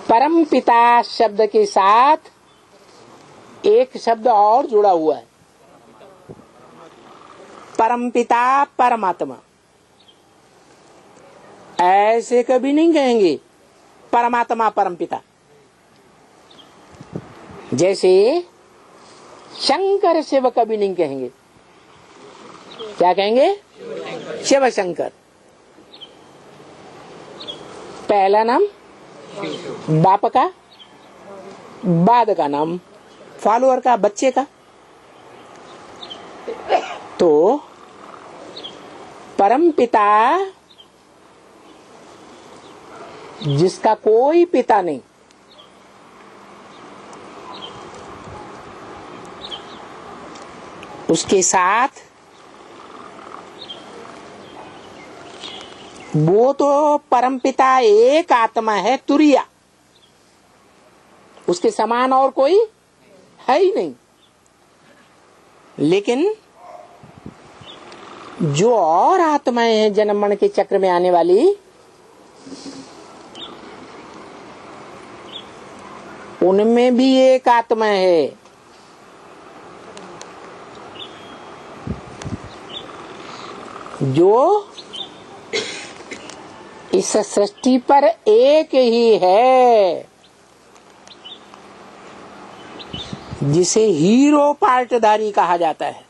परम पिता शब्द के साथ एक शब्द और जुड़ा हुआ है, परम पिता परमात्मा। ऐसे कभी नहीं कहेंगे परमात्मा परम पिता। जैसे शंकर शिव कभी नहीं कहेंगे। क्या कहेंगे? शिव शंकर। पहला नाम बाप का, बाद का नाम फॉलोअर का, बच्चे का। तो परम पिता जिसका कोई पिता नहीं, उसके साथ वो तो परम पिता एक आत्मा है, तुरिया। उसके समान और कोई है ही नहीं। लेकिन जो और आत्माएं हैं जन्म मरण के चक्र में आने वाली, उनमें भी एक आत्मा है। जो इस सृष्टि पर एक ही है, जिसे हीरो पार्टधारी कहा जाता है।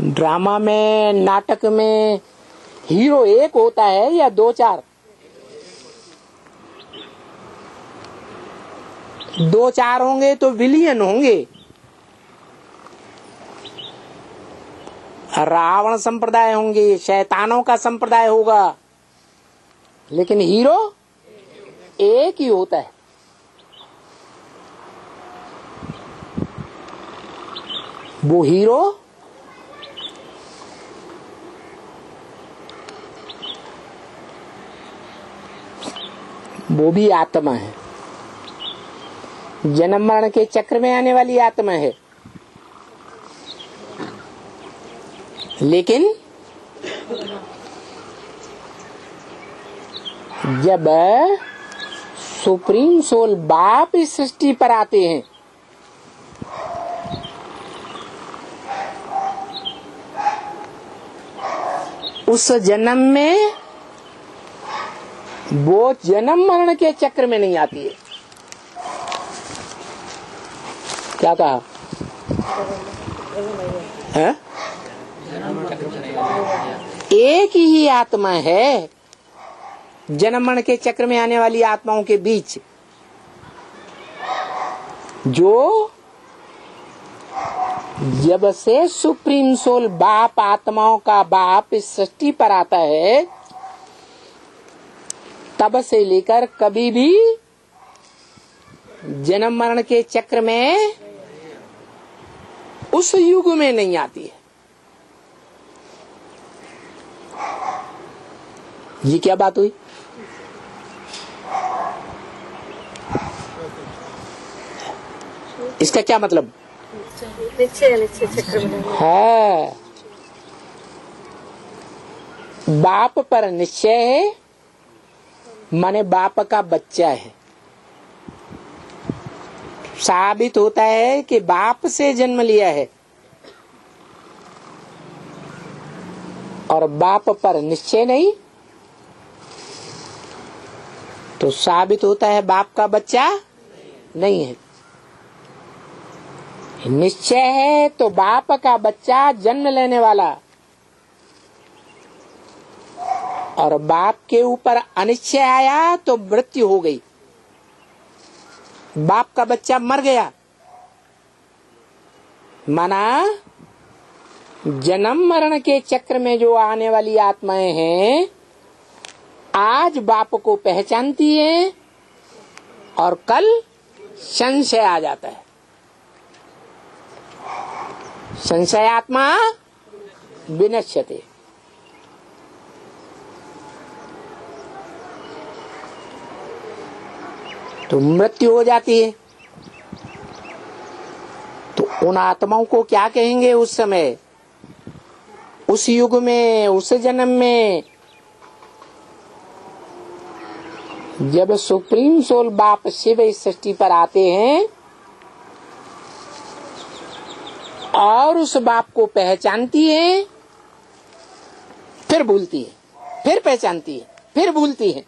ड्रामा में, नाटक में हीरो एक होता है या दो चार? दो चार होंगे तो विलियन होंगे। रावण संप्रदाय होंगे, शैतानों का संप्रदाय होगा, लेकिन हीरो एक ही होता है। वो हीरो वो भी आत्मा है, जन्म मरण के चक्र में आने वाली आत्मा है। लेकिन जब सुप्रीम सोल बाप इस सृष्टि पर आते हैं, उस जन्म में वो जन्म मरण के चक्र में नहीं आती है। क्या कहा है? एक ही आत्मा है जन्म मरण के चक्र में आने वाली आत्माओं के बीच, जो जब से सुप्रीम सोल बाप, आत्माओं का बाप इस सृष्टि पर आता है, तब से लेकर कभी भी जन्म मरण के चक्र में उस युग में नहीं आती है। ये क्या बात हुई? इसका क्या मतलब है? बाप पर निश्चय है, माने बाप का बच्चा है। साबित होता है कि बाप से जन्म लिया है, और बाप पर निश्चय नहीं, तो साबित होता है बाप का बच्चा नहीं है। निश्चय है तो बाप का बच्चा जन्म लेने वाला, और बाप के ऊपर अनिश्चय आया तो मृत्यु हो गई। बाप का बच्चा मर गया, माना जन्म मरण के चक्र में जो आने वाली आत्माएं हैं, आज बाप को पहचानती हैं और कल संशय आ जाता है। संशयात्मा विनश्यते। तो मृत्यु हो जाती है। तो उन आत्माओं को क्या कहेंगे उस समय, उस युग में, उस जन्म में, जब सुप्रीम सोल बाप शिव इस सृष्टि पर आते हैं और उस बाप को पहचानती है, फिर भूलती है, फिर पहचानती है, फिर भूलती है।